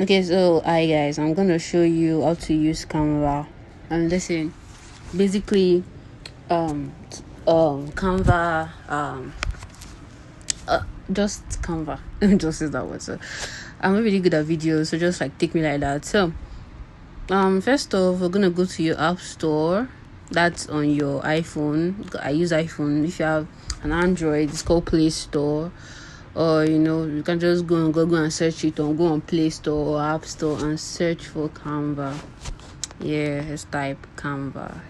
Okay, so hi guys, I'm gonna show you how to use Canva. And listen, basically, Canva, just Canva, just is that word. So, I'm not really good at videos, so just like take me like that. So, first off, we're gonna go to your app store. That's on your iPhone. I use iPhone. If you have an Android, it's called Play Store. Or you can just go on Google and search it, or go on Play Store or App Store and search for Canva. Yeah, just type Canva.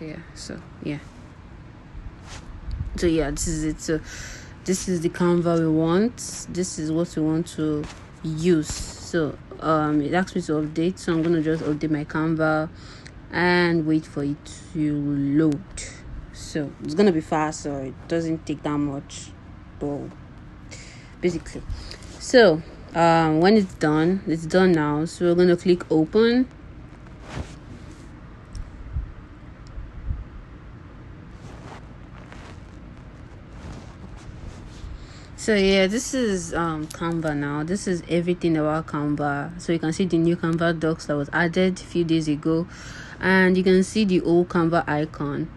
This is it. So this is the Canva we want. This is what we want to use. So it asks me to update, so I'm gonna just update my Canva and wait for it to load. So it's gonna be fast, so it doesn't take that much, but basically. So when it's done now, so we're going to click open. So yeah, this is Canva now. This is everything about Canva. So you can see the new Canva docs that was added a few days ago, and you can see the old Canva icon.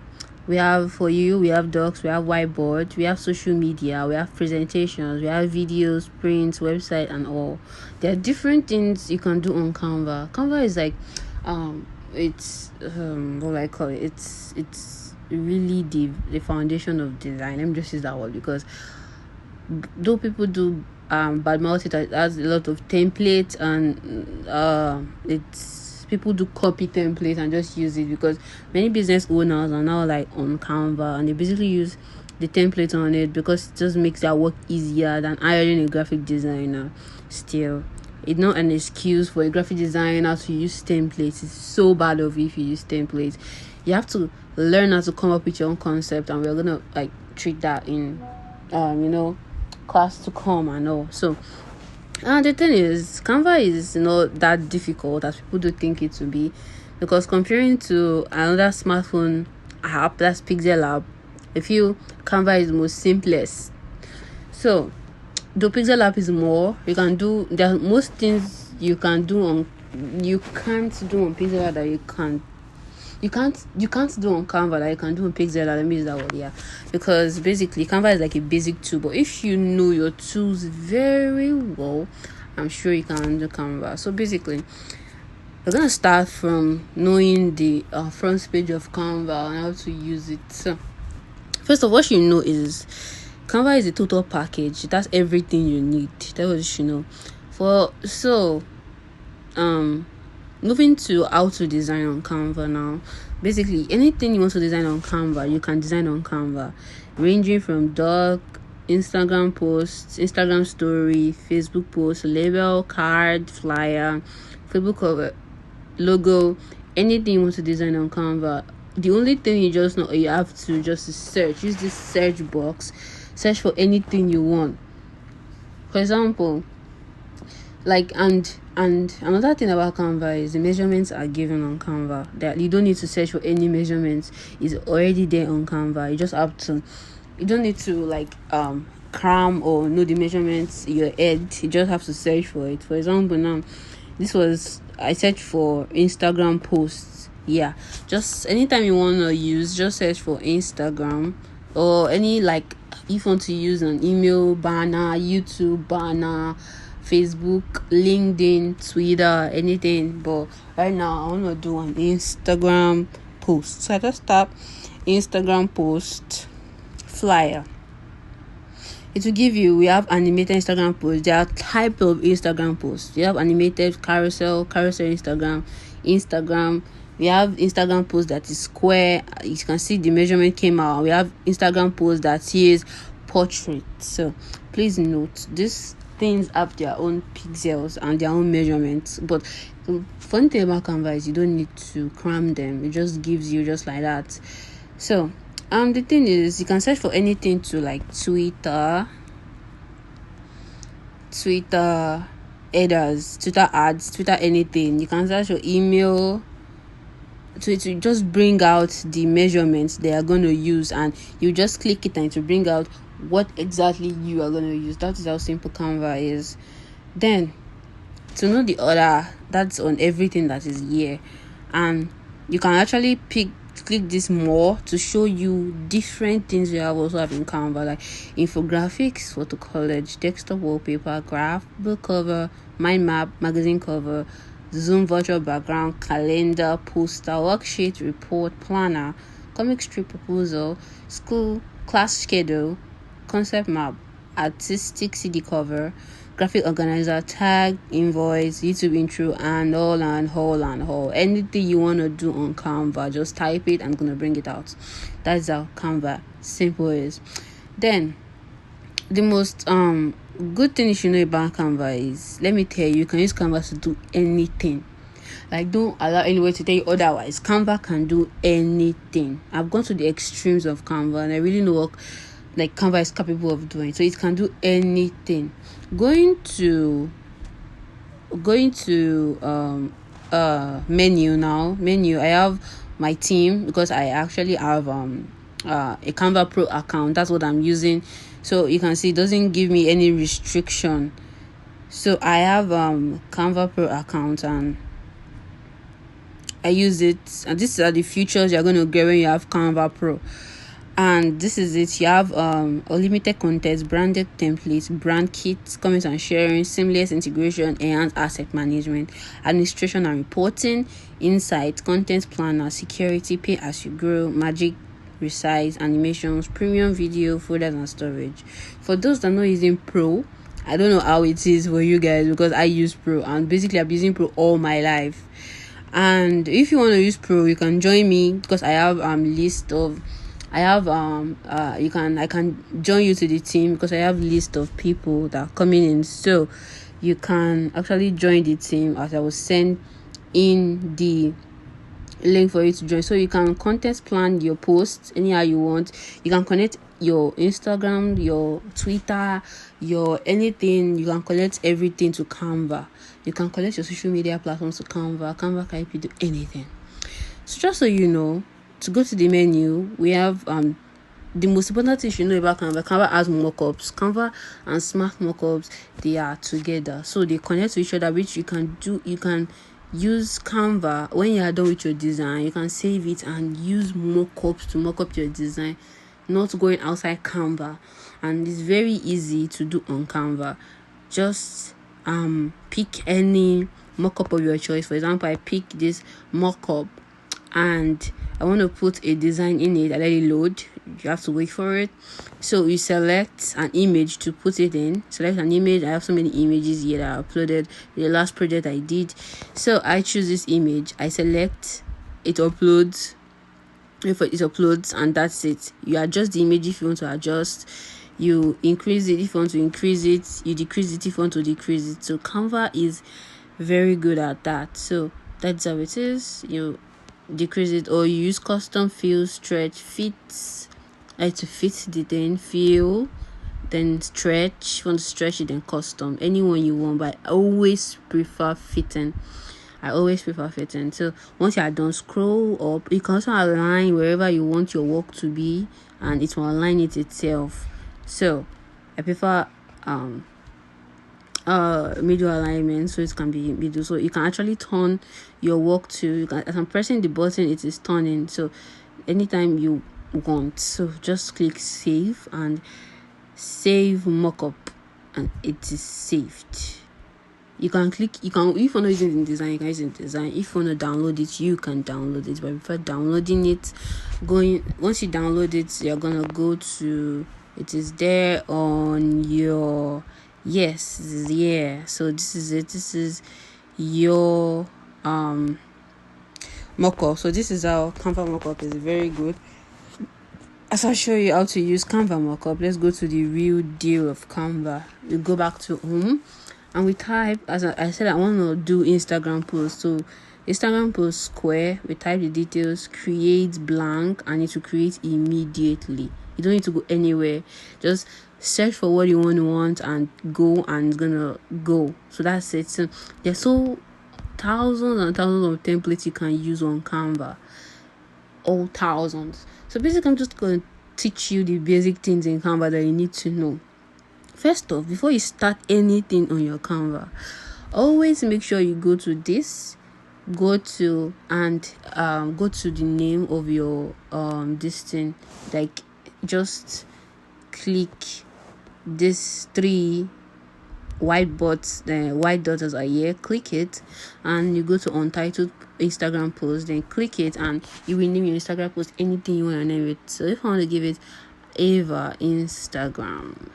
We have for you, we have docs, we have whiteboard, we have social media, we have presentations, we have videos, prints, website, and all. There are different things you can do on Canva. Canva is like it's what do I call it? It's really the foundation of design. Let me just use that word, because though people do bad mouth it has a lot of templates, and it's people do copy templates and just use it, because many business owners are now like on Canva and they basically use the template on it because it just makes their work easier than hiring a graphic designer. Still, it's not an excuse for a graphic designer to use templates. It's so bad of you if you use templates. You have to learn how to come up with your own concept, and we're gonna like treat that in class to come and all. So the thing is, Canva is not that difficult as people do think it to be, because comparing to another smartphone app, that's Pixel app, I feel Canva is the most simplest. So the Pixel app is more, you can do, there are most things you can't do on Pixel app that you can't do on Canva that you can do on Pixel. Let me use that word, yeah. Because basically Canva is like a basic tool, but if you know your tools very well, I'm sure you can do Canva. So basically, we're gonna start from knowing the front page of Canva and how to use it. So first of all, what you know is Canva is a total package. That's everything you need. That's what you should know. Moving to how to design on Canva now. Basically, anything you want to design on Canva, you can design on Canva, ranging from doc, Instagram posts, Instagram story, Facebook post, label, card, flyer, Facebook cover, logo, anything you want to design on Canva. The only thing you just know, you have to just search. Use this search box, search for anything you want. For example, and another thing about Canva is the measurements are given on Canva. That you don't need to search for any measurements. It's already there on Canva. You don't need to cram or know the measurements in your head. You just have to search for it. For example, now I searched for Instagram posts. Yeah, just anytime you want to use, just search for Instagram, or any if you want to use an email banner, YouTube banner, Facebook, LinkedIn, Twitter, anything. But right now I want to do an Instagram post, so I just tap Instagram post flyer. It will give you, we have animated Instagram posts. There are type of Instagram posts. You have animated carousel Instagram. We have Instagram post that is square. You can see the measurement came out. We have Instagram post that is portrait. So please note, these things have their own pixels and their own measurements. But the funny thing about Canva is you don't need to cram them. It just gives you just like that. So the thing is, you can search for anything to Twitter headers, Twitter ads, Twitter anything. You can search for email to just bring out the measurements they are going to use, and you just click it and to bring out what exactly you are going to use. That is how simple Canva is. Then to know the order that's on everything that is here. And you can actually click this more to show you different things you have also have in Canva, like infographics, photo collage, desktop wallpaper, graph, book cover, mind map, magazine cover, Zoom virtual background, calendar, poster, worksheet, report, planner, comic strip proposal, school class schedule, concept map, artistic CD cover, graphic organizer, tag, invoice, YouTube intro, and all. Anything you want to do on Canva, just type it. I'm gonna bring it out. That's how Canva simple is. Then the most good thing you should know about Canva is, let me tell you, you can use Canva to do anything. Like, don't allow anyone to tell you otherwise. Canva can do anything. I've gone to the extremes of Canva, and I really know what like Canva is capable of doing. So it can do anything. Going to menu, I have my team, because I actually have a Canva Pro account. That's what I'm using. So you can see it doesn't give me any restriction. So I have Canva Pro account, and I use it, and these are the features you're going to get when you have Canva Pro. And this is it. You have unlimited content, branded templates, brand kits, comments and sharing, seamless integration, enhanced asset management, administration and reporting, insight, content planner, security, pay as you grow, magic resize, animations, premium video, folders and storage. For those that are not using Pro, I don't know how it is for you guys, because I use Pro, and basically I've been using Pro all my life. And if you want to use Pro, you can join me, because I have I can join you to the team, because I have list of people that are coming in. So you can actually join the team, as I will send in the link for you to join. So you can content plan your posts anyhow you want. You can connect your Instagram, your Twitter, your anything. You can connect everything to Canva. You can connect your social media platforms to Canva. Canva can help you do anything. So just so you know, to go to the menu, we have the most important thing you know about Canva. Canva has mockups. Canva and Smart Mockups, they are together, so they connect to each other, which you can use Canva. When you are done with your design, you can save it and use mockups to mock up your design, not going outside Canva. And it's very easy to do on Canva. Just pick any mockup of your choice. For example, I pick this mockup and I want to put a design in it. I let it load. You have to wait for it. So you select an image to put it in. Select an image. I have so many images here that I uploaded the last project I did. So I choose this image. I select it, uploads. If it uploads, and that's it. You adjust the image if you want to adjust. You increase it if you want to increase it. You decrease it if you want to decrease it. So Canva is very good at that. So that's how it is. You decrease it, or you use custom fill, stretch, fits, like to fit the thing, fill, then stretch. If you want to stretch it, then custom, anyone you want. But I always prefer fitting. So once you are done, scroll up. You can also align wherever you want your work to be, and it will align it itself. So I prefer middle alignment, so it can be middle. So you can actually turn your work to, as I'm pressing the button, it is turning. So anytime you want, so just click save and save mockup, and it is saved. If you're not using InDesign, you can use InDesign. If you want to download it, you can download it, but I prefer downloading it. Once you download it, you're gonna go to, it is there on your, so this is it. This is your mockup. So this is how Canva mockup is very good. As I'll show you how to use Canva mockup, let's go to the real deal of Canva. We go back to home and we type, as I said, I want to do Instagram post. So Instagram post square, we type the details, create blank, and it will create immediately. You don't need to go anywhere. Just search for what you want and go, and it's gonna go. So that's it. So there's thousands and thousands of templates you can use on Canva. All thousands. So basically, I'm just going to teach you the basic things in Canva that you need to know. First off, before you start anything on your Canva, always make sure you go to this, go to the name of your this thing, like just click this 3 white dots, the white dots are here, click it, and you go to untitled Instagram post, then click it, and you will name your Instagram post anything you want to name it. So if I want to give it Ava Instagram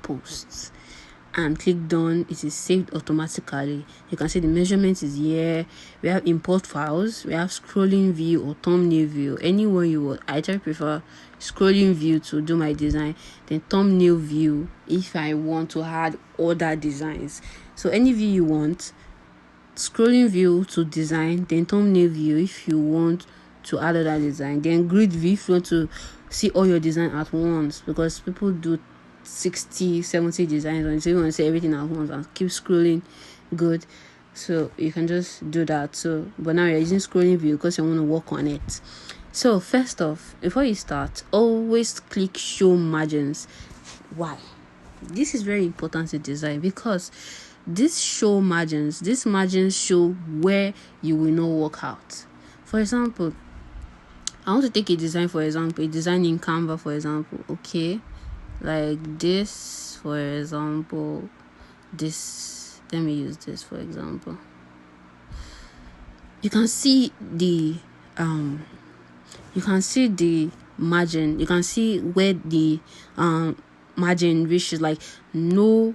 posts and click done, it is saved automatically. You can see the measurement is here. We have import files, we have scrolling view or thumbnail view, anywhere you want. I actually prefer scrolling view to do my design, then thumbnail view if I want to add other designs. So any view you want, scrolling view to design, then thumbnail view if you want to add other design, then grid view if you want to see all your design at once, because people do 60-70 designs on it, so you want to see everything at once and keep scrolling. Good, so you can just do that. So but now you're using scrolling view because you want to work on it. So first off, before you start, always click show margins. Why? This is very important to design, because these margins show where you will not work out. For example, I want to take a design, for example, a design in Canva, for example, okay, like this, for example, this, let me use this for example. You can see the margin, you can see where the margin reaches, like no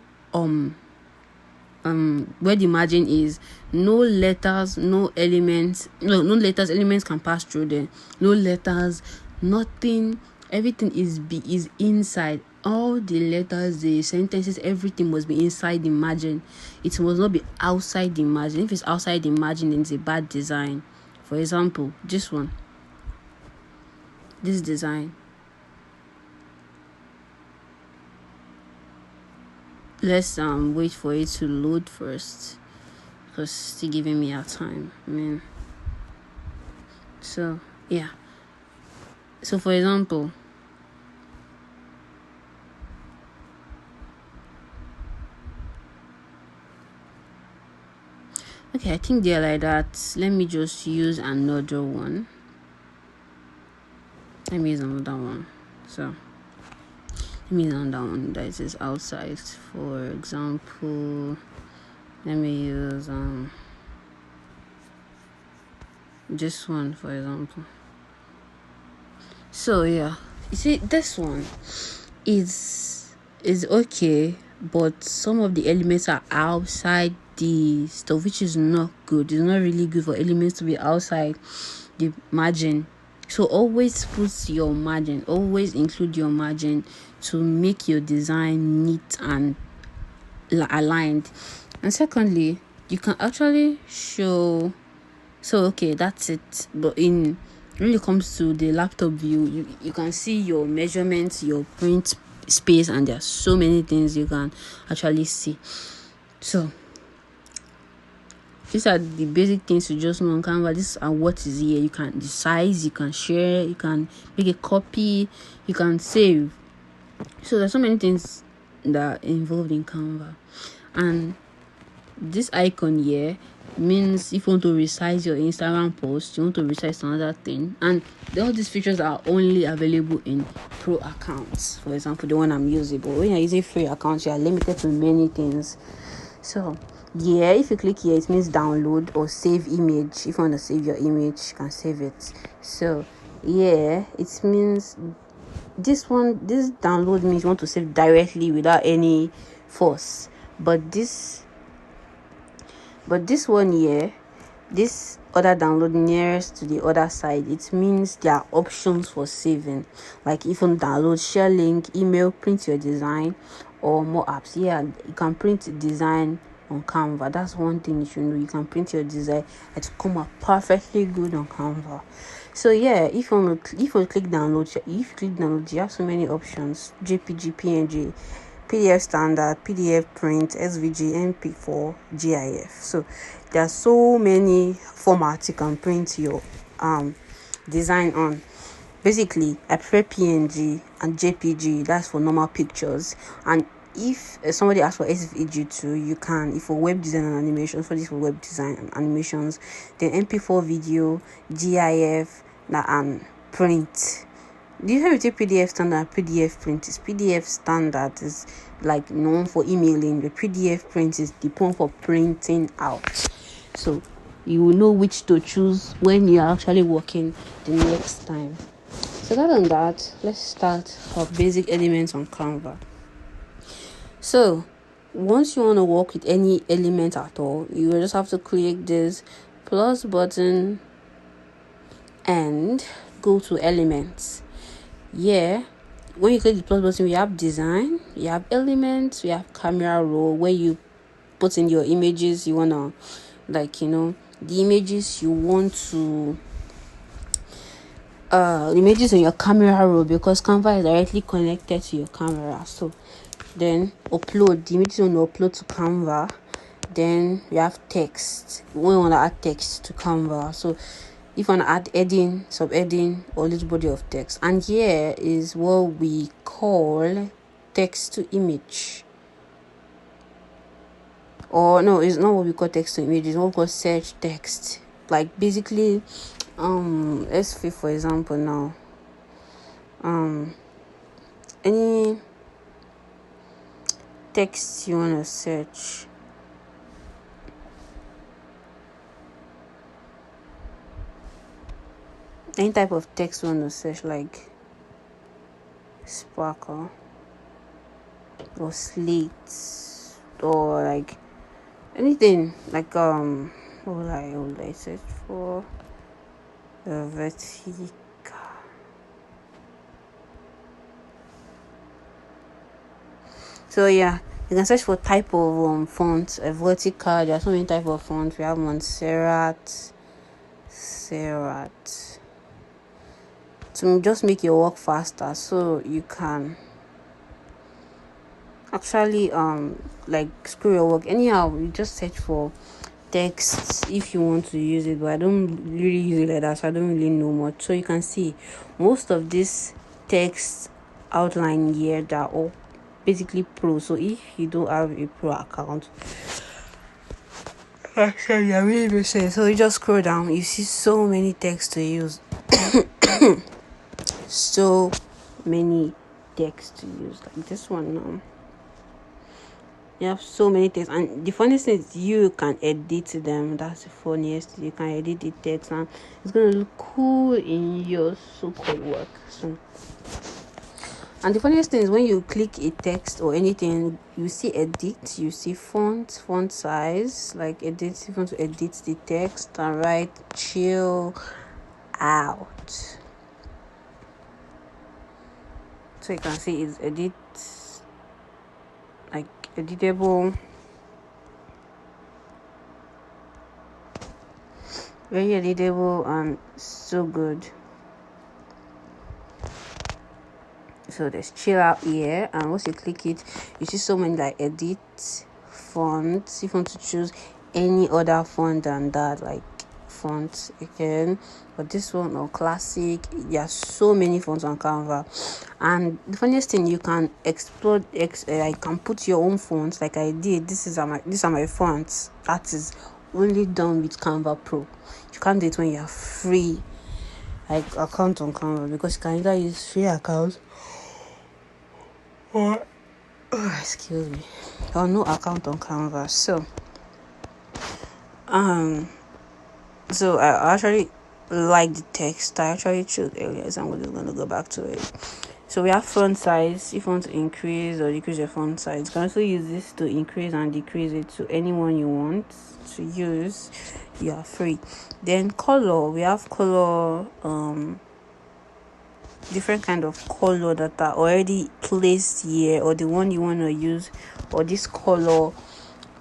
where the margin is, no letters, no elements can pass through there, no letters, nothing, everything is inside. All the letters, the sentences, everything must be inside the margin. It must not be outside the margin. If it's outside the margin, then it's a bad design. For example, this design, let's wait for it to load first, because it's still giving me a time. So yeah, so for example, okay, I think they're like that. Let me just use another one. So let me use another one that is outside. For example, let me use this one, for example. So yeah, you see, this one is okay, but some of the elements are outside the stuff, which is not good. It's not really good for elements to be outside the margin. So always put your margin, always include your margin to make your design neat and aligned. And secondly, you can actually show, so okay, that's it. But when it comes to the laptop view, you can see your measurements, your print space, and there are so many things you can actually see. So these are the basic things you just know on Canva. This are what is here. You can the size, you can share, you can make a copy, you can save. So there's so many things that are involved in Canva. And this icon here means if you want to resize your Instagram post, you want to resize another thing, and all these features are only available in pro accounts. For example, the one I'm using, but when you're using free accounts, you are limited to many things. So yeah, if you click here, it means download or save image. If you want to save your image, you can save it. So yeah, it means this download means you want to save directly without any force. But this one here, this other download nearest to the other side, it means there are options for saving. Like if you download, share link, email, print your design, or more apps. Yeah, you can print design on Canva. That's one thing you should know. You can print your design and to come out perfectly good on Canva. So yeah, if you click download, you have so many options: JPG, PNG, PDF standard, PDF print, SVG, MP4, GIF. So there are so many formats you can print your design on. Basically, I prefer PNG and JPG. That's for normal pictures. And if somebody asks for SVG2, you can. If for web design and animation, for this for web design and animations, then MP4 video, GIF, and print. Do you have a PDF standard? PDF print is PDF standard is like known for emailing. The PDF print is the one for printing out. So you will know which to choose when you're actually working the next time. So other than that, let's start our basic elements on Canva. So once you want to work with any element at all, you will just have to click this plus button and go to elements. Yeah, when you click the plus button, we have design, you have elements, we have camera roll, where you put in your images. You want to, the images you want to images in your camera roll, because Canva is directly connected to your camera. So then upload the images you want to upload to Canva. Then we have text. We want to add text to Canva. So if you want to add heading, subheading, or little body of text, and here is what we call text to image. Or no, it's not what we call text to image, it's what we call search text. Like basically, let's say for example now, any text you want to search. Any type of text you want to search, like sparkle or slate, or like anything, like what will I search for? Vertical. So yeah, you can search for type of font. Vertical. There are so many type of fonts. We have Montserrat, to just make your work faster, so you can actually screw your work. Anyhow, you just search for text if you want to use it, but I don't really use it like that, so I don't really know much. So you can see most of this text outline here, that are all basically pro. So if you don't have a pro account, actually I really make sense. So you just scroll down, you see so many text to use. So many text to use, like this one now. You have so many text, and the funniest thing is you can edit them. That's the funniest. You can edit the text, and it's gonna look cool in your so-called work. So, and the funniest thing is when you click a text or anything, you see edit, you see font size, like edit. If you want to edit the text and write chill out, so you can see it's edit, like editable, very editable, and so good. So there's chill out here, and once you click it, you see so many like edit fonts. If you want to choose any other font than that, like fonts again, but this one or classic, there are so many fonts on Canva. And the funniest thing, you can explode I can put your own fonts, like I did. These are my fonts. That is only done with Canva Pro. You can't do it when you're free, like account on Canva, because you can either use free account or excuse me, or no account on Canva. So I actually like the text I actually chose earlier, so I'm just going to go back to it. So we have font size. If you want to increase or decrease your font size, you can also use this to increase and decrease it to anyone you want to use. You are free. Then color, we have color, different kind of color that are already placed here, or the one you want to use, or this color,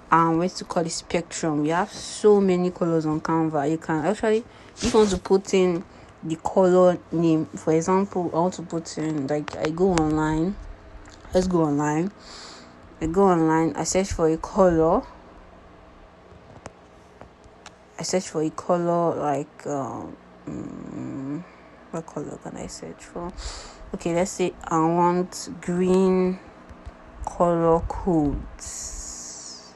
what's to call it, spectrum. We have so many colors on Canva. You can actually, if you want to put in the color name, for example, I want to put in, like, I go online, I search for a color, like what color can I search for? Okay, let's say I want green color codes.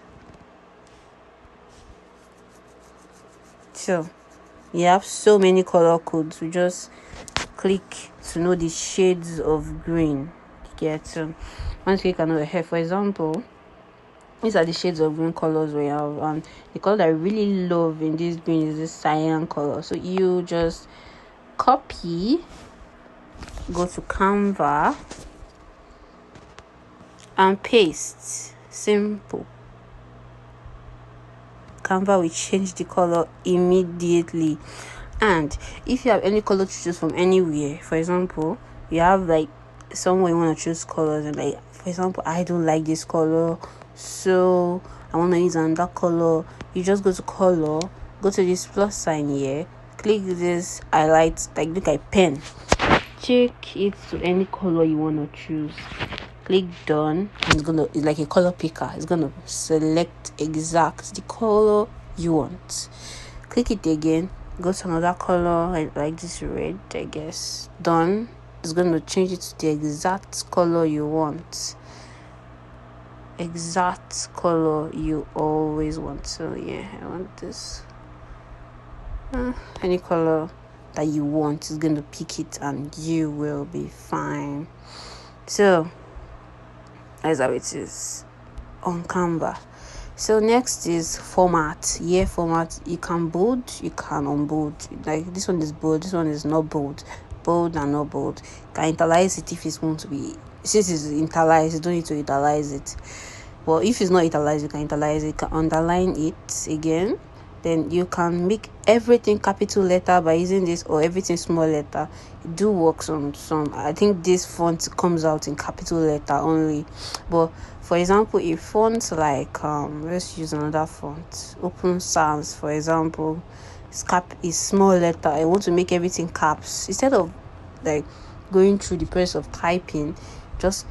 So you have so many color codes. We just click to know the shades of green. Get so once we click another here, for example, these are the shades of green colors we have, and the color that I really love in this green is this cyan color. So you just copy, go to Canva and paste. Simple. Canva will change the color immediately. And if you have any color to choose from anywhere, for example, you have like somewhere you want to choose colors, and like, for example, I don't like this color, so I want to use another color. You just go to color, go to this plus sign here, click this highlight, like look like pen, check it to any color you want to choose, click done, and it's like a color picker. It's gonna select exact the color you want. Click it again, go to another color like this red, I guess. Done. It's going to change it to the exact color you want. Exact color you always want. So yeah, I want this. Any color that you want is going to pick it, and you will be fine. So that's how it is on Canva. So next is format. Yeah, format. You can bold, you can unbold. Like this one is bold, this one is not bold. Bold and not bold. You can italize it if it's going to be. Since it's italicized, you don't need to italize it. But if it's not italicized, you can italize it. You can underline it again. Then you can make everything capital letter by using this, or everything small letter. It do works on some. I think this font comes out in capital letter only. But for example, if fonts like let's use another font, Open Sans, for example, is small letter. I want to make everything caps. Instead of like going through the process of typing, just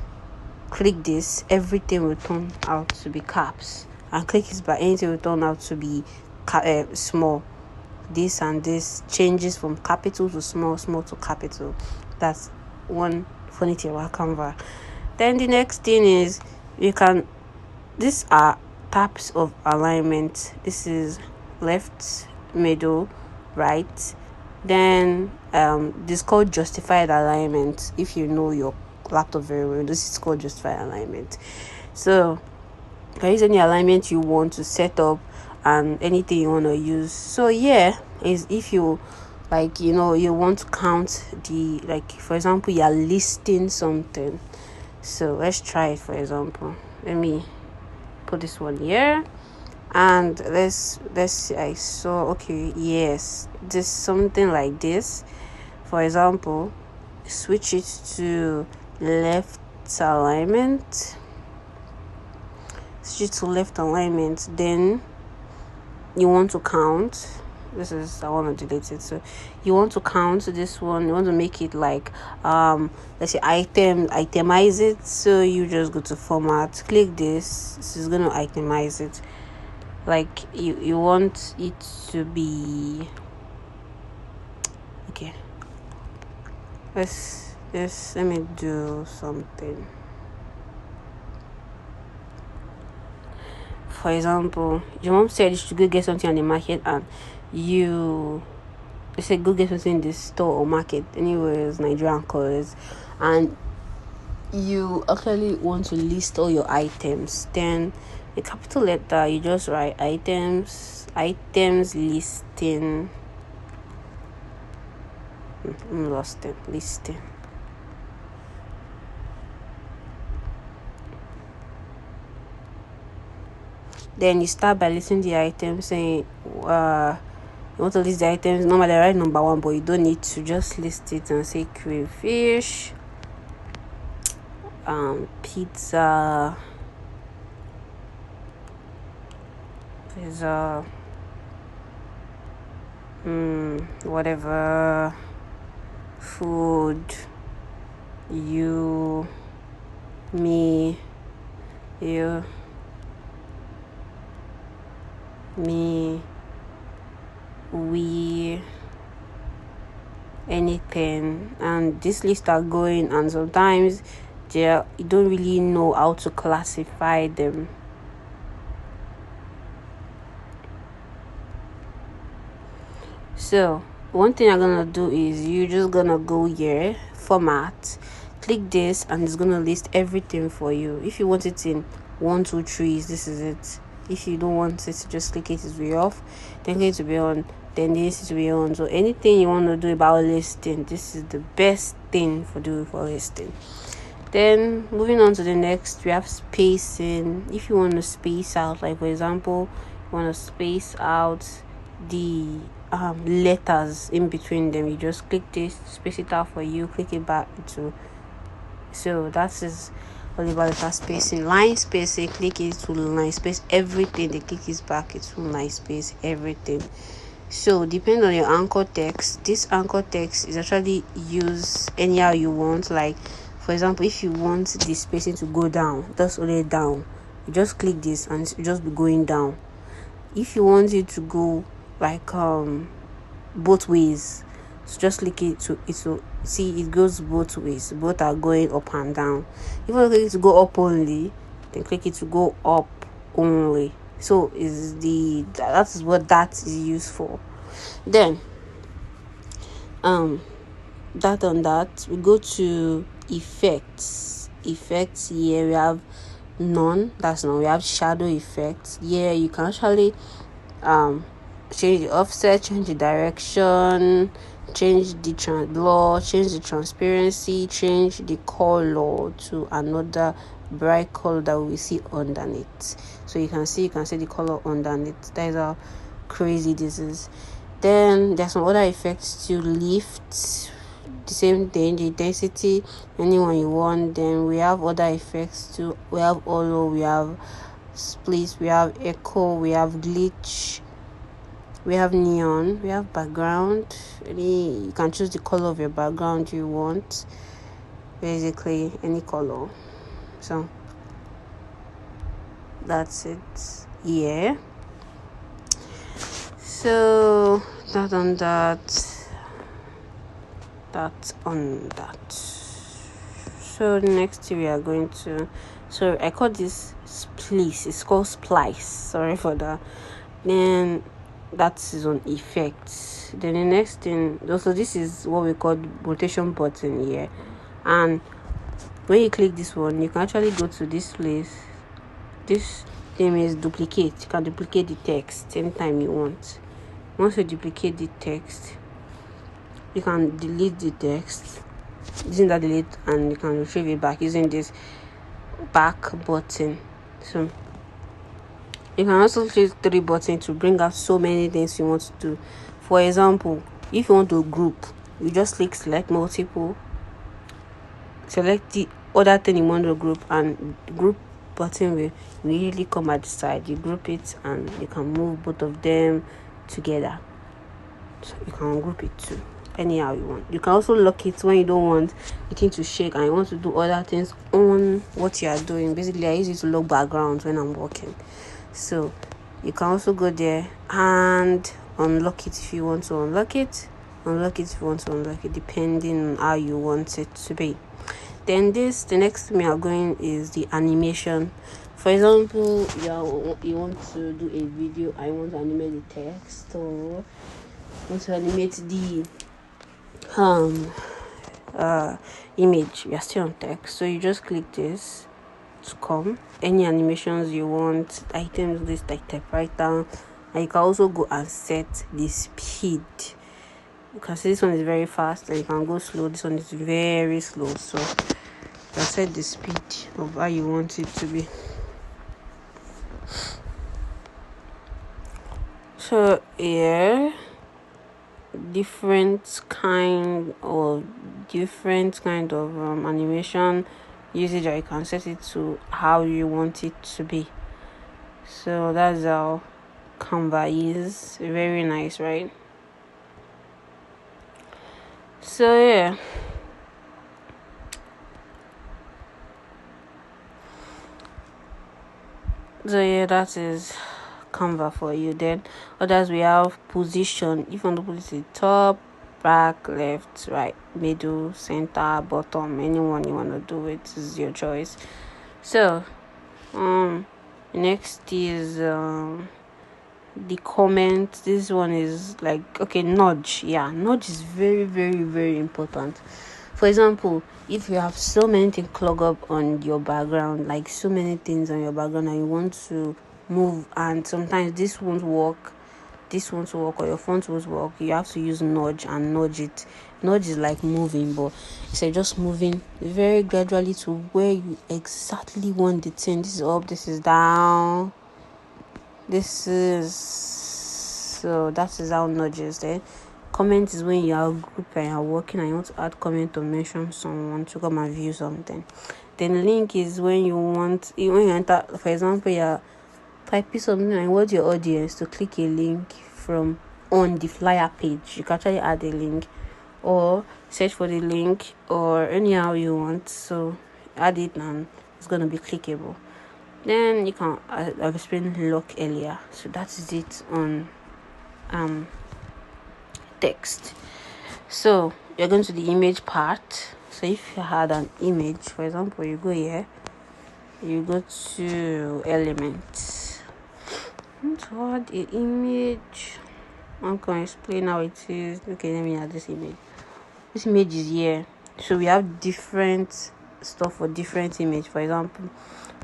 click this. Everything will turn out to be caps, and click this by anything will turn out to be small. This and this changes from capital to small, small to capital. That's one funny thing about Canva. Then the next thing is these are types of alignment. This is left, middle, right. Then this is called justified alignment. If you know your laptop very well, this is called justified alignment. So there is any alignment you want to set up and anything you want to use. So yeah, is if you you want to count the, like, for example, you are listing something. So let's try it. For example, let me put this one here, and let's see. I saw, okay, yes, this something like this. For example, switch it to left alignment. Switch to left alignment. Then you want to count. I want to delete it. So you want to count this one. You want to make it like let's say itemize it. So you just go to format, click this. This is going to itemize it. Like you want it to be okay. Let me do something. For example, your mom said you should go get something on the market, and you said go get something in the store or market, anyways, Nigerian colors, and you actually want to list all your items. Then a capital letter, you just write items listing. I'm lost it. Listing. Then you start by listing the items, saying you want to list the items. Normally I write number 1, but you don't need to. Just list it and say crayfish, pizza, whatever food, you, me, we, anything. And this list are going, and sometimes you don't really know how to classify them. So one thing I'm gonna do is you're just gonna go here, format, click this, and it's gonna list everything for you. If you want it in 1 2 3, this is it. If you don't want it, just click it to be off, then click it to be on, then this is to be on. So anything you want to do about listing, this is the best thing for doing for listing. Then moving on to the next, we have spacing. If you want to space out, like for example, you want to space out the letters in between them, you just click this, space it out for you, click it back to. So that is all about the spacing. Line spacing, click it to line space everything, the click is back, it's to line space everything. So depending on your anchor text, this anchor text is actually used anyhow you want. Like for example, if you want the spacing to go down, that's only down, you just click this and it's just be going down. If you want it to go like both ways, so just click it to see it goes both ways, both are going up and down. If you want it to go up only, then click it to go up only. So that is what that is used for. Then that we go to effects. Here we have none, that's none. We have shadow effects. Here you can actually change the offset, change the direction, change the blur, change the transparency, change the color to another bright color that we see underneath. So you can see the color underneath. That is how crazy this is. Then there's some other effects to lift, the same thing, the intensity, anyone you want. Then we have other effects too. We have hollow, we have split, we have echo, we have glitch, we have neon, we have background. You can choose the color of your background you want, basically any color. So that's it. Yeah. So that on that. So next we are going to, so I call this splice, it's called splice, sorry for that. Then that is on effects. Then the next thing, also this is what we call rotation button here, and when you click this one, you can actually go to this place. This thing is duplicate. You can duplicate the text anytime you want. Once you duplicate the text, you can delete the text using that delete, and you can retrieve it back using this back button. So you can also choose 3 buttons to bring out so many things you want to do. For example, if you want to group, you just click select multiple, select the other thing you want to group, and group button will immediately come at the side. You group it and you can move both of them together. So you can group it too anyhow you want. You can also lock it when you don't want the thing to shake and you want to do other things on what you are doing. Basically, I use it to lock backgrounds when I'm working. So you can also go there and unlock it if you want to unlock it, unlock it if you want to unlock it, depending on how you want it to be. Then the next thing we are going is the animation. For example, you want to do a video, I want to animate the text, or want to animate the image. We are still on text, so you just click this to come any animations you want, items list like typewriter, and you can also go and set the speed. You can see this one is very fast and you can go slow. This one is very slow, so you can set the speed of how you want it to be. So yeah, different kind of animation usage, or you can set it to how you want it to be. So that's how Canva is. Very nice, right? So yeah, that is Canva for you. Then others, we have position. If you want to put it at the top, back, left, right, middle, center, bottom, anyone you want to do it is your choice. So next is the comment. This one is like, okay, nudge. Nudge is very, very, very important. For example, if you have so many things clog up on your background, like so many things on your background, and you want to move, and sometimes this won't work, or your font won't work, you have to use nudge and nudge it. Nudge is like moving, but it's just moving very gradually to where you exactly want the thing. This is up, this is down, this is, so that is how nudge is there. Comment is when you are a group and you are working and you want to add comment or mention someone to come and view something. Then link is when you enter, for example, you're typing something and you want your audience to click a link from on the flyer page. You can actually add a link or search for the link or anyhow you want. So add it and it's going to be clickable. Then you can, I've explained lock earlier. So that is it on text. So you're going to the image part. So if you had an image, for example, you go here, you go to elements, to add an image. I'm going to explain how it is. Okay, let me add this image. This image is here. So we have different stuff for different image. For example,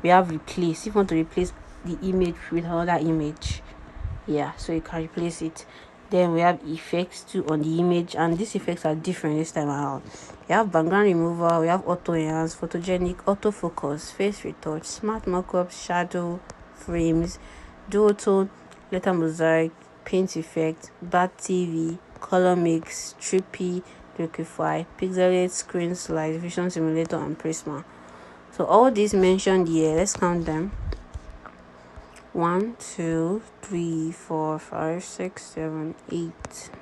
we have replace. If you want to replace the image with another image, so you can replace it. Then we have effects too on the image, and these effects are different this time around. We have background removal, we have auto enhance, photogenic, autofocus, face retouch, smart mockups, shadow, frames, duotone, letter mosaic, paint effect, bat TV, color mix, trippy, liquify, pixelate, screen slide, vision simulator, and prisma. So all these mentioned here, let's count them. 1, 2, 3, 4, 5, 6, 7, 8,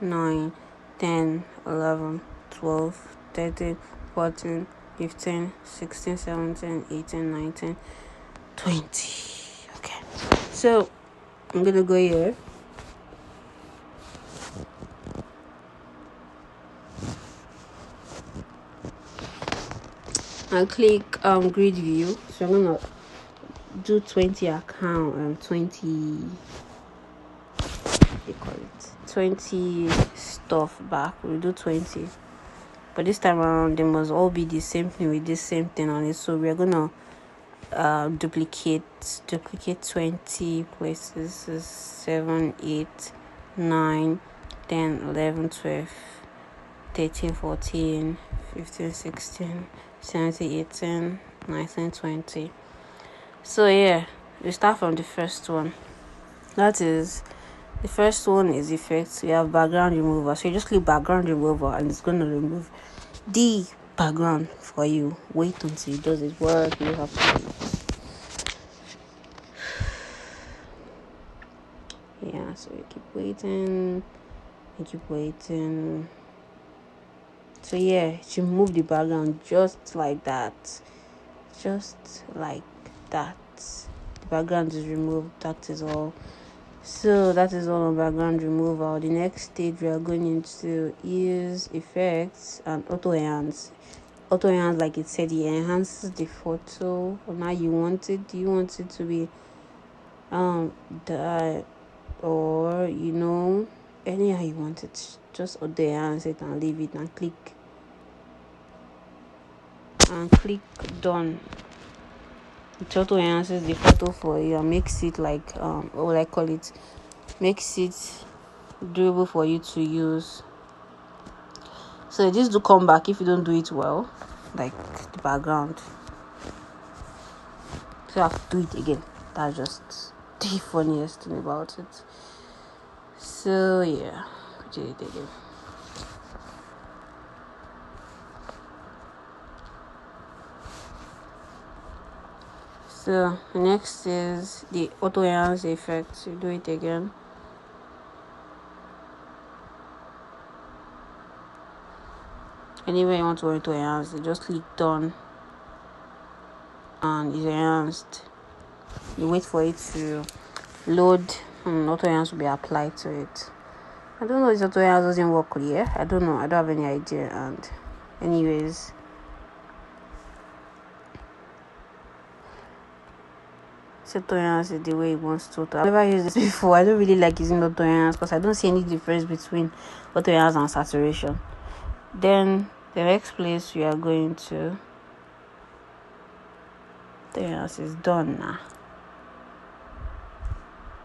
9, 10, 11, 12, 13, 14, 15, 16, 17, 18, 19, 20. Okay. So I'm gonna go here. I'll click grid view. So I'm gonna do 20 account 20 they call it 20 stuff back. We'll do 20, but this time around they must all be the same thing with the same thing on it. So we're gonna duplicate 20 places. 7, 8, 9, 10, 11, 12, 13, 14, 15, 16, 17, 18, 19, 20. So we start from the first one. That is, the first one is effects. We have background remover. So you just click background remover and it's going to remove the background for you. Wait until it does its work. You have to wait. So you keep waiting. So you move the background just like that. The background is removed. That is all. So that is all on background removal. The next stage we are going into is effects and auto enhance. Auto enhance, like it said, it enhances the photo or how you want it. Do you want it to be that, or anyhow you want it? Just auto enhance it and leave it and click done. It auto enhances the photo for you and makes it like makes it doable for you to use. So this do come back if you don't do it well, like the background. So you have to do it again. That's just the funniest thing about it. So do it again. So next is the auto enhance effect. You do it again. Anywhere you want to auto enhance, you just click done and it's enhanced. You wait for it to load and auto enhance will be applied to it. I don't know if the tutorial doesn't work clear. I don't know. I don't have any idea. And anyways, tutorials is the way it wants to. I've never used this before. I don't really like using tutorials because I don't see any difference between tutorials and saturation. Then the next place we are going to, tutorials is done now.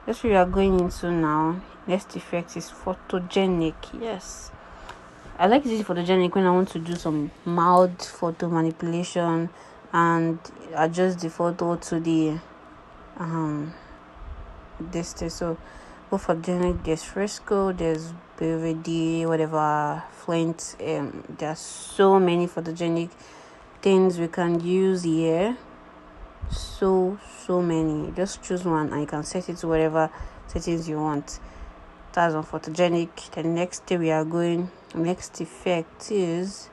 This we are going into now. Next effect is photogenic. Yes, I like this photogenic when I want to do some mild photo manipulation and adjust the photo to the distance. So go photogenic. There's fresco, there's BVD, whatever, flint. There's so many photogenic things we can use here. So many. Just choose one and you can set it to whatever settings you want. That's on photogenic. The next day we are going, next effect is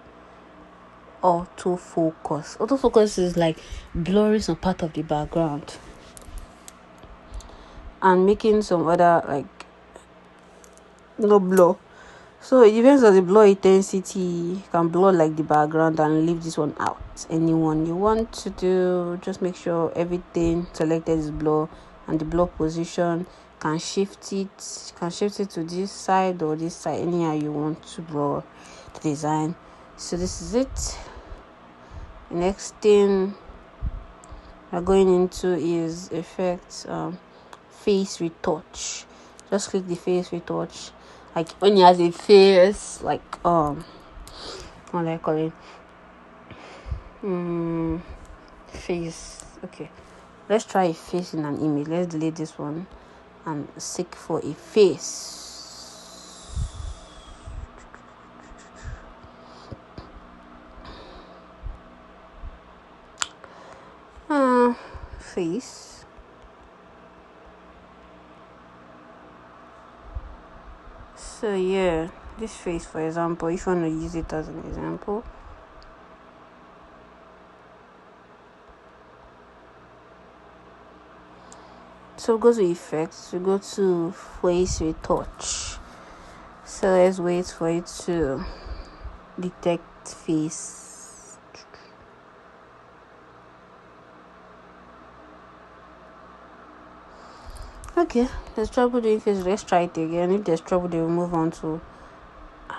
autofocus. Autofocus is like blurring some part of the background and making some other like no blur. So it depends on the blur intensity. You can blur like the background and leave this one out. Anyone you want to do, just make sure everything selected is blur, and the blur position can shift it to this side or this side, anyhow you want to blur the design. So this is it. The next thing we're going into is effects, face retouch. Just click the face retouch. Like when he has a face, like what do I call it? Face. Okay, let's try a face in an image. Let's delete this one and seek for a face. Face. So yeah, this face, for example, if you want to use it as an example, so go to effects, we go to face retouch. So let's wait for it to detect face. Okay, there's trouble doing face. Let's try it again. If there's trouble, they will move on to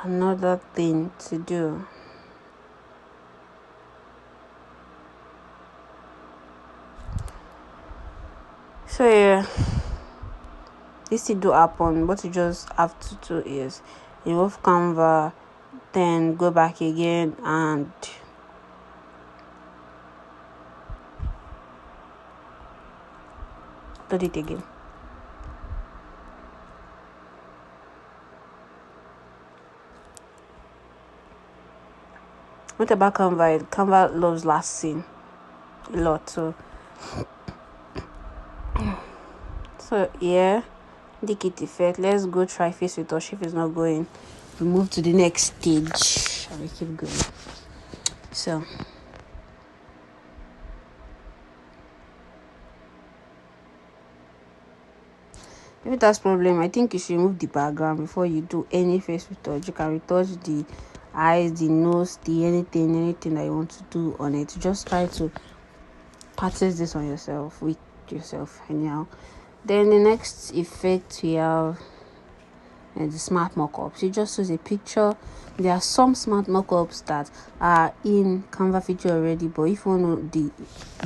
another thing to do. So yeah, this thing do happen. What you just have to do is remove Canva, then go back again and do it again. What about Canva? Canva loves last scene a lot. So yeah, indicate effect. Let's go try face retouch. If it's not going, we move to the next stage and we keep going. So if that's problem, I think you should remove the background before you do any face retouch. You can retouch the eyes, the nose, the anything that you want to do on it. Just try to practice this on yourself, with yourself anyhow. Then the next effect we have the smart mockups. You just use a picture. There are some smart mockups that are in Canva feature already, but if you want to know the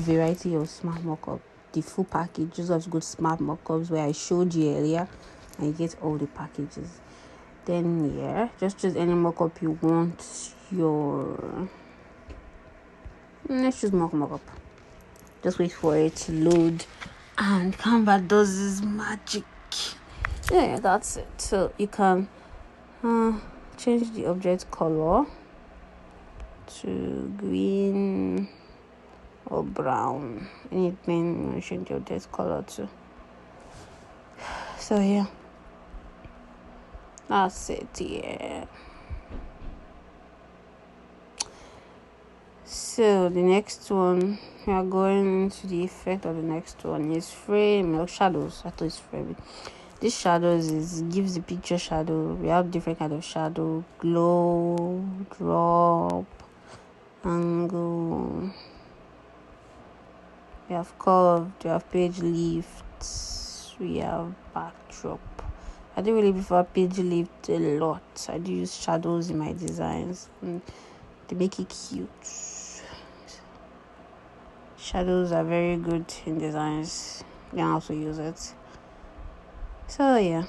variety of smart mockup, the full package, just have to go to smart mockups where I showed you earlier, and you get all the packages. Then yeah, just choose any mockup you want. Let's choose mockup. Just wait for it to load, and Canva does this magic. Yeah, that's it. So you can change the object color to green or brown, anything you change the object color to. So yeah, that's it. Yeah, so the next one, we are going into the effect of the next one is frame or shadows. I thought it's frame. This shadows gives the picture shadow. We have different kind of shadow: glow, drop, angle. We have curved. We have page lifts. We have backdrop. I do really prefer page lift a lot. I do use shadows in my designs to make it cute. Shadows are very good in designs. You can also use it. So yeah,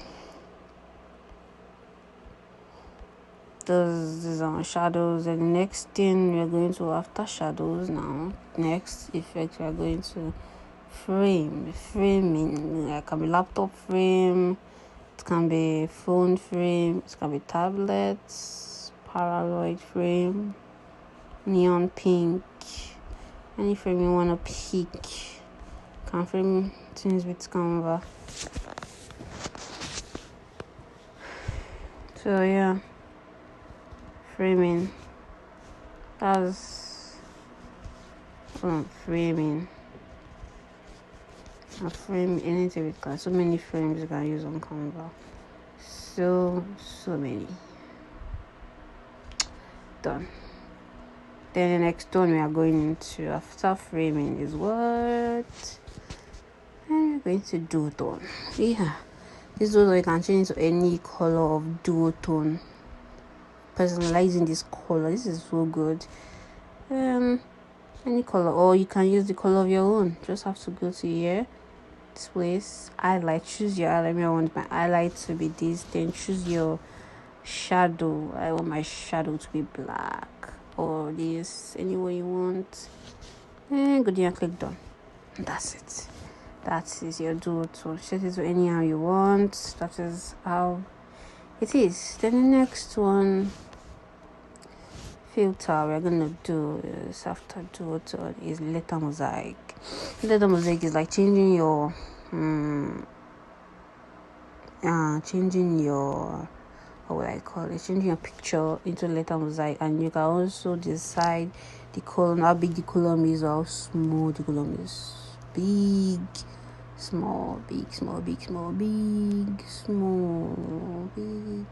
those are shadows. And the next thing we're going to, after shadows now, next effect we are going to framing. It can be laptop frame, it can be phone frame, it can be tablets, paraloid frame, neon pink, any frame you want to pick. Can frame things with Canva. So yeah, framing. That's framing. I frame anything with Canva. So many frames you can use on Canva. So many. Done. Then the next one we are going into after framing is what? And we're going to duotone. Yeah. This duotone you can change to any color of duotone. Personalizing this color. This is so good. Any color, or you can use the color of your own. Just have to go to here. This place. Highlight. Choose your highlight. I want my highlight to be this. Then choose your shadow. I want my shadow to be black. Or this, any way you want, and go there and click done. That's it. That is your duotone. Set it to anyhow you want. That is how it is. Then the next one, filter we're gonna do is after duotone is letter mosaic. Letter mosaic is like changing your what would I call it? Changing your picture into letter mosaic, and you can also decide the column, how big the column is, or how small the column is. Big, small, big, small, big, small, big, small, big.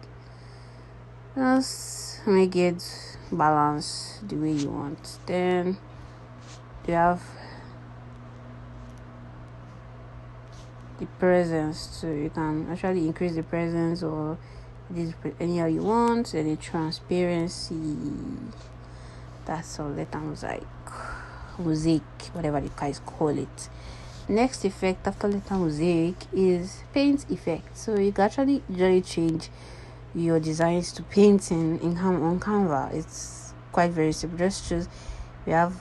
Just make it balance the way you want. Then you have the presence, so you can actually increase the presence or this anyhow you want. Then the transparency, that's all. Letter mosaic, whatever you guys call it. Next effect after letter mosaic is paint effect. So you can actually change your designs to painting on Canva. It's quite very simple. Just choose. We have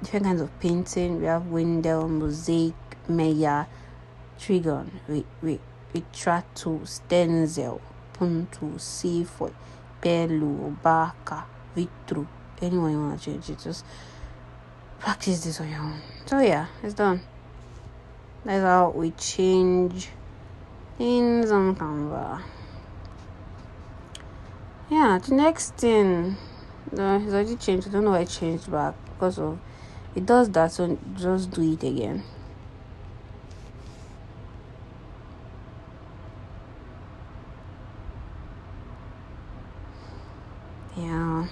different kinds of painting. We have Wendell, mosaic, Maya, Trigon, Retrato, Stencil, Punto, Seafoil, Pelu, Baka, Vitru. Anyone you want to change it, just practice this on your own. So yeah, it's done. That's how we change things on Canva. Yeah, the next thing, it's already changed. I don't know why it changed back because of it does that. So just do it again. Yeah.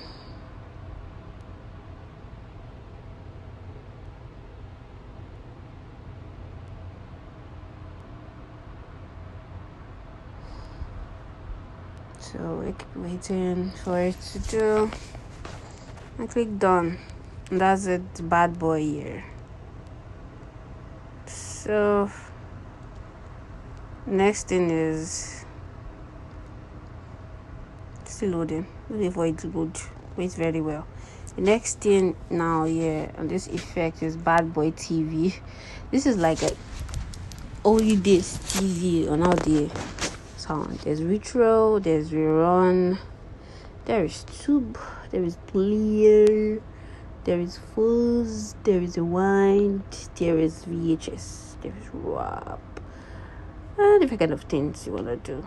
So I keep waiting for it to do. I click done. And that's it, bad boy here. So next thing is still loading. Wait for it to load. Wait very well. The next thing now here on this effect is bad boy TV. This is like a only this TV on out there. Sound. There's retro, there's rerun, there is tube, there is player, there is fuzz, there is rewind, there is VHS, there is WAP, and different kind of things you wanna do.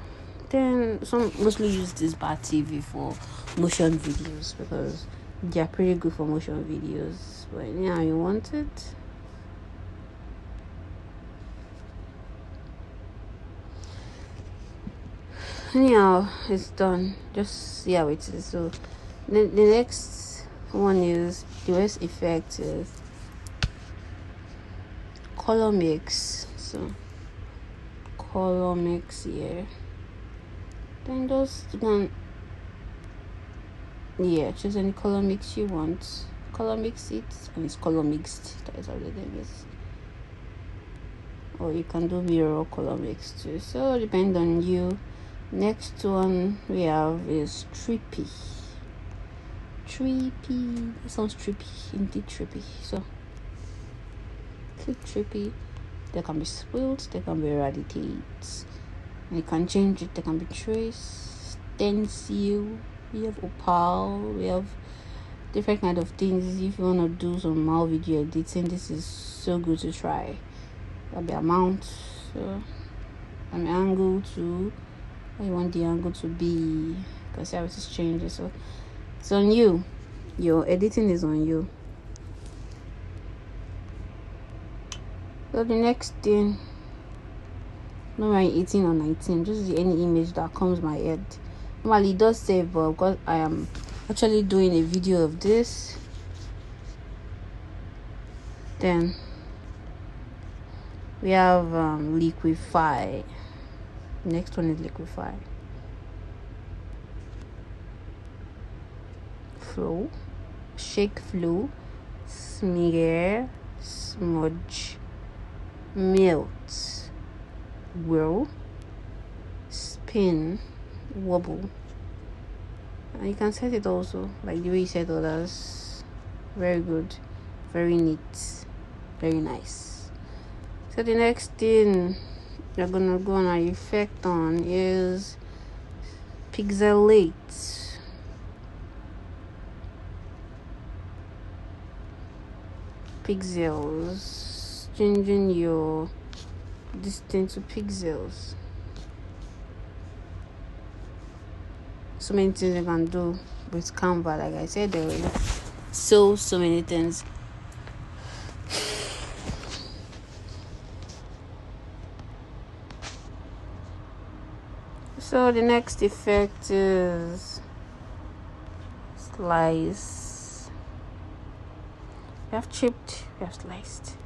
Then some mostly use this bad TV for motion videos because they are pretty good for motion videos. But yeah, you want it. anyhow, it's done. Just see how it is. So the next one is the best effect is color mix. So color mix here. Then just you can choose any color mix you want. Color mix it, and it's color mixed. That is how the thing is. Or you can do mirror color mix too. So depend on you. Next one we have is trippy. Trippy. That sounds trippy, indeed trippy. So click trippy. There can be spills, there can be eradicates. You can change it. There can be trace, stencil. We have opal. We have different kind of things. If you want to do some more video editing, this is so good to try. There'll be amount, so an angle to what you want the angle to be. You can see how it is changing. So it's on you. Your editing is on you. So the next thing, no, I'm 18 or 19, just any image that comes my head. Normally it does save, but because I am actually doing a video of this, then we have liquify. Next one is liquify. Flow, shake, flow, smear, smudge, melt, whirl, spin, wobble. And you can set it also like the way you set others. Very good, very neat, very nice. So the next thing you're gonna go on an effect on is pixelate. Pixels, changing your distance to pixels. So many things you can do with Canva. Like I said, there were so many things. So the next effect is slice. We have chipped, we have sliced,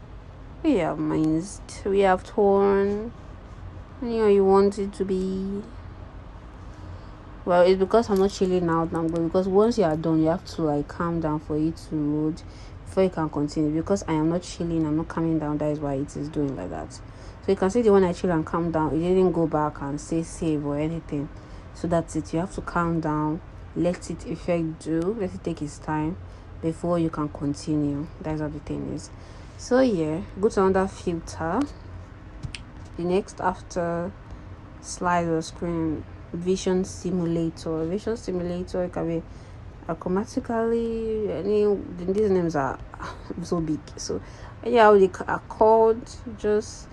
we have minced, we have torn. You want it to be. Well, it's because I'm not chilling out now, but because once you are done, you have to like calm down for it to load before you can continue. Because I am not chilling, I'm not calming down, that is why it is doing like that. So you can see the one I chill and calm down, it didn't go back and say save or anything. So that's it. You have to calm down, let it effect do, let it take its time before you can continue. That's what the thing is. So yeah, go to another filter. The next after slide or screen, vision simulator. Vision simulator can be automatically, these names are so big. So anyhow they are called, just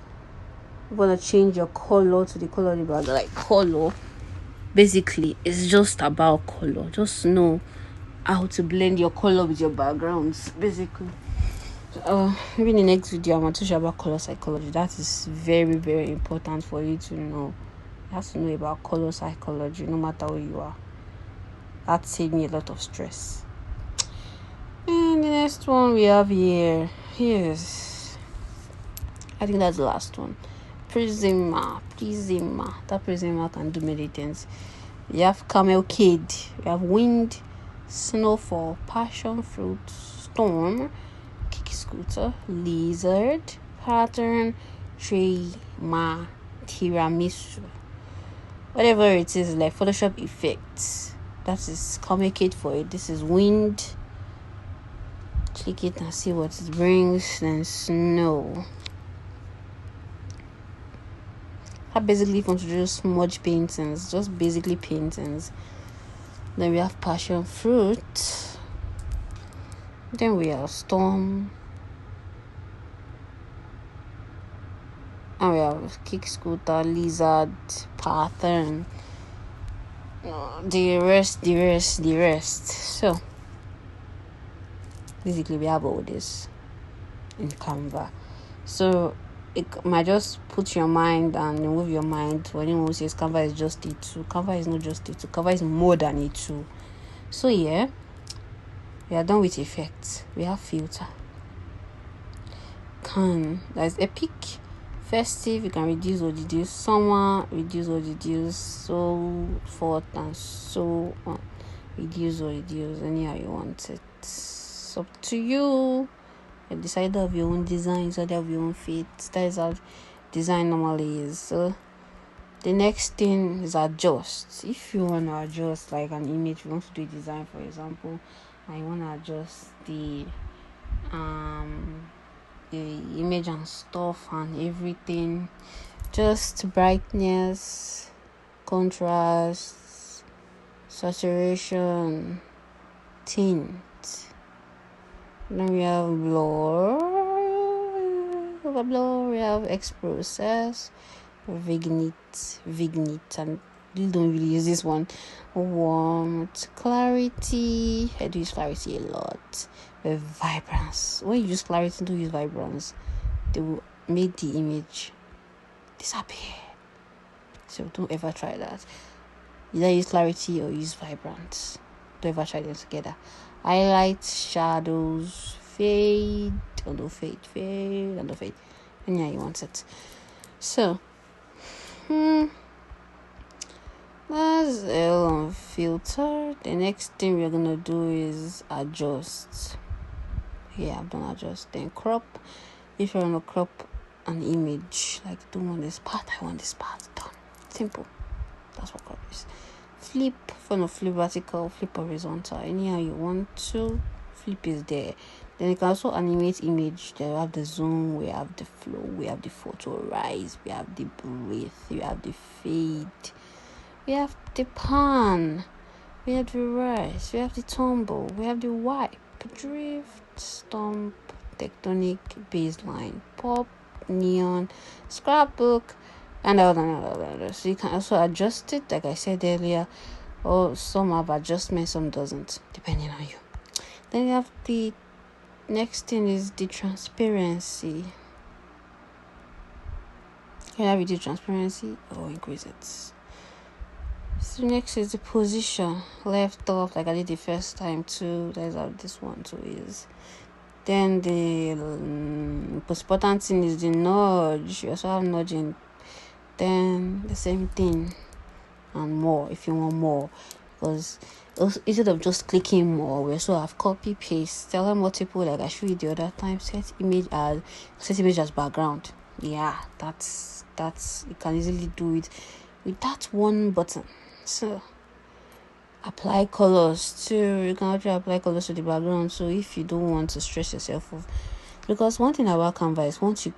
want to change your color to the color of the background. Like color, basically it's just about color. Just know how to blend your color with your backgrounds, basically. Maybe in the next video I'm going to show about color psychology. That is very, very important for you to know. You have to know about color psychology no matter who you are. That saved me a lot of stress. And the next one we have here is, I think that's the last one, Prisma. That Prisma can do many things. We have camelcade, we have wind, snowfall, passion fruit, storm, kick scooter, lizard, pattern, tree, tiramisu. Whatever it is, like Photoshop effects. That is camelcade for it. This is wind. Click it and see what it brings. Then snow. I basically want to do smudge paintings, just basically paintings. Then we have passion fruit. Then we have storm. And we have kick scooter, lizard, pattern. The rest. So basically we have all this in Canva. So it might just put your mind and remove your mind when anyone says Canva is just a tool. Canva is not just a tool. Canva is more than a tool. So yeah, we are done with effects. We have filter. That's epic, festive. You can reduce or deduce. Summer, reduce or deduce. So forth and so on. Reduce or reduce. Anyhow you want it. It's up to you. You decide of your own design, decide of your own fit. That is how design normally is. So the next thing is adjust. If you want to adjust like an image, you want to do a design, for example, and you want to adjust the image and stuff and everything, just brightness, contrast, saturation, tint. Then we have blur, we have X process, vignette, and you don't really use this one. Warmth, clarity. I do use clarity a lot. With vibrance. When you use clarity, don't use vibrance. They will make the image disappear. So don't ever try that. Either use clarity or use vibrance. Don't ever try them together. Highlights, shadows, fade, and fade. And yeah, you want it. So, that's L on filter. The next thing we're gonna do is adjust. Yeah, I've done adjust. Then crop. If you want to crop an image, like don't want this part, I want this part. Done. Simple. That's what crop is. Flip. If you want to flip vertical, flip horizontal. Anyhow you want to. Flip is there. Then you can also animate image. There we have the zoom, we have the flow, we have the photo rise, we have the breath, we have the fade, we have the pan, we have the rise, we have the tumble, we have the wipe, drift, stomp, tectonic, baseline, pop, neon, scrapbook, and all. So you can also adjust it, like I said earlier, or some have adjustment, some doesn't, depending on you. Then you have the next thing is the transparency. Can I reduce transparency or increase it? So next is the position, left off, like I did the first time too. That's how this one too is. Then the most important thing is the nudge. You also have nudging. Then the same thing and more if you want more, because instead of just clicking more, we also have copy paste, tell multiple, like I showed you the other time. Set image as background. Yeah, that's you can easily do it with that one button. So apply colors too. You can actually apply colors to the background. So if you don't want to stress yourself off, because one thing about Canva is once you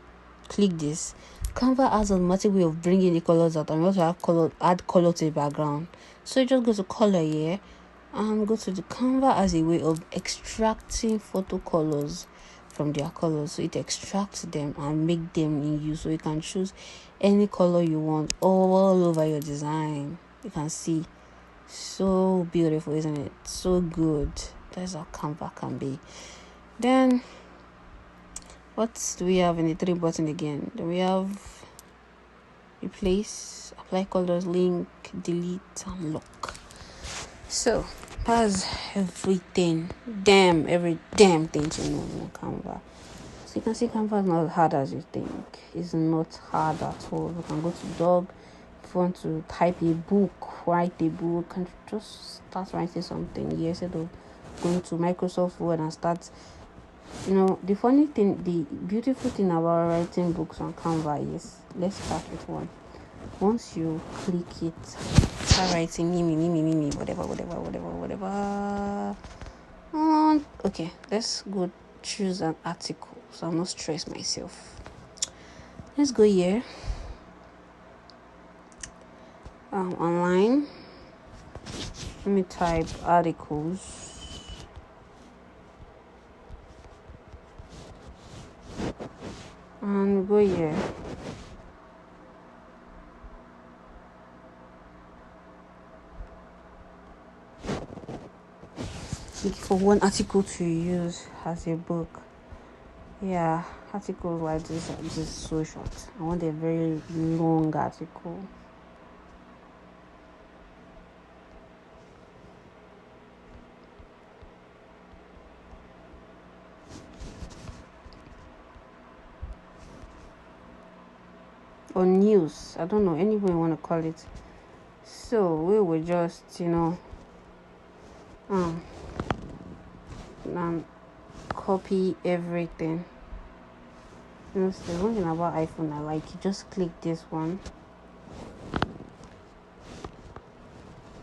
click this, Canva has an automatic way of bringing the colors out, and you also have add color to the background. So you just go to color here and go to the Canva as a way of extracting photo colors from their colors. So it extracts them and make them in use. So you can choose any color you want all over your design. You can see, so beautiful, isn't it? So good. That's how Canva can be. Then what do we have in the three button again? Then we have replace, apply colors, link, delete, and lock. So that's everything. Every damn thing to know in Canva. So you can see Canva is not as hard as you think. It's not hard at all. You can go to dog. If you want to type a book, write a book, and just start writing something. Instead of going to Microsoft Word and start. The funny thing, the beautiful thing about writing books on Canva is, let's start with one. Once you click it, start writing me, whatever. Okay, let's go choose an article so I'm not stress myself. Let's go here. Online. Let me type articles. And go here. Look for one article to use as a book. Yeah, articles like this are just so short. I want a very long article. Or news. I don't know, any way you want to call it. So we will just, copy everything. So the one thing about iPhone I like, you just click this one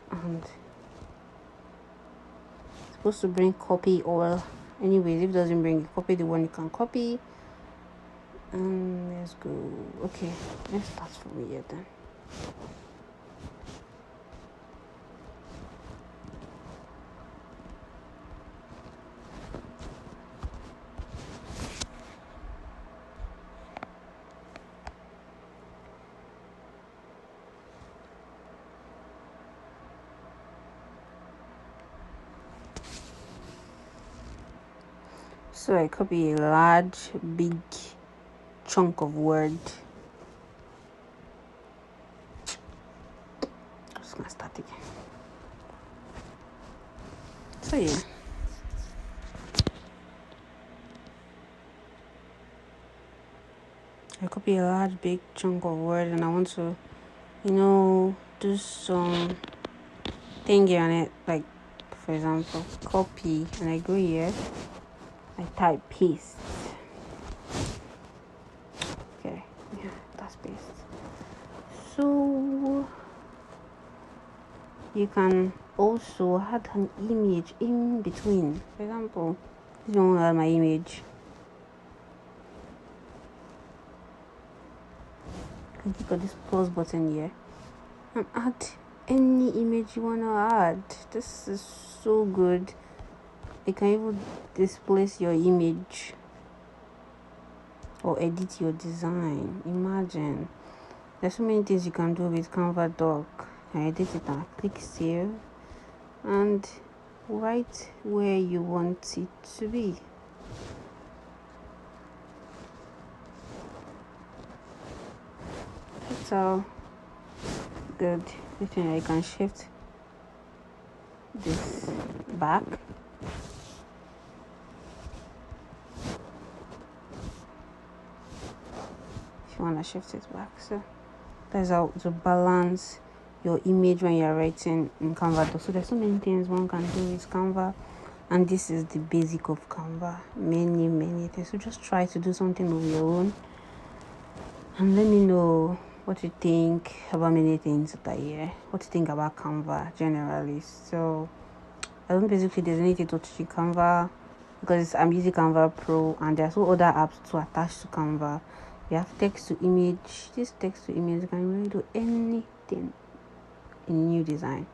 and it's supposed to bring copy all. Anyways, if it doesn't bring it, copy the one you can copy. And let's go. Okay, let's start from here then. So I copy a large, big chunk of word. I'm just gonna start again. So yeah. I copy a large, big chunk of word and I want to, do some thingy on it. Like, for example, copy and I go here. I type paste. Okay, yeah, that's paste. So you can also add an image in between. For example, this one will add my image. You can click on this plus button here and add any image you want to add. This is so good. You can even displace your image or edit your design. Imagine, there's so many things you can do with Canva doc. I edit it and click save and write where you want it to be. That's how good. I can shift this back. If you want to shift it back, so that's how to balance your image when you're writing in Canva. So there's so many things one can do with Canva, and this is the basic of Canva. Many things. So just try to do something of your own and let me know what you think about many things that are here. What you think about Canva generally. So I don't basically there's anything to teach Canva because I'm using Canva Pro and there's also other apps to attach to Canva. You have text to image. This text to image, you can really do anything in new design.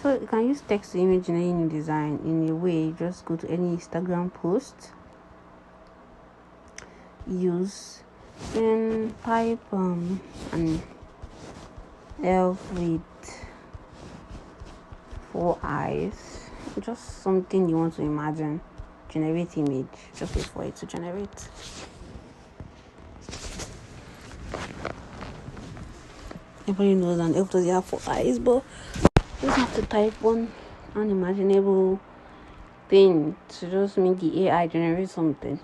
So you can use text to image in any new design in a way. Just go to any Instagram post, use and type an elf with 4 eyes, just something you want to imagine. Generate image, just wait for it to generate. Everybody knows an elf doesn't have 4 eyes, but you just have to type one unimaginable thing to just make the AI generate something.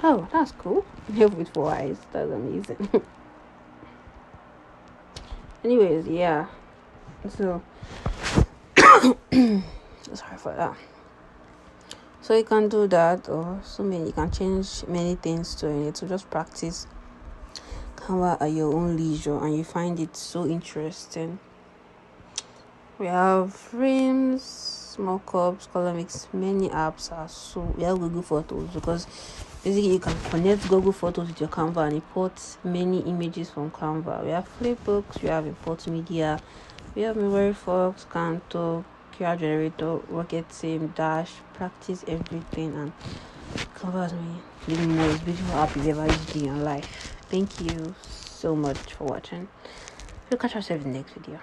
Oh, that's cool. Elf with 4 eyes, that's amazing. Anyways, yeah. So sorry for that. So you can do that, or you can change many things to it. So just practice Canva at your own leisure, and you find it so interesting. We have frames, mockups, color mix. Many apps are so. We have Google Photos because basically you can connect Google Photos with your Canva and import many images from Canva. We have Flipbooks, we have import media, we have Memory Fox, Canto, QR generator, Rocket Sim, Dash, practice everything, and Canva me the most beautiful app you've ever used in your life. Thank you so much for watching. We'll catch ourselves in the next video.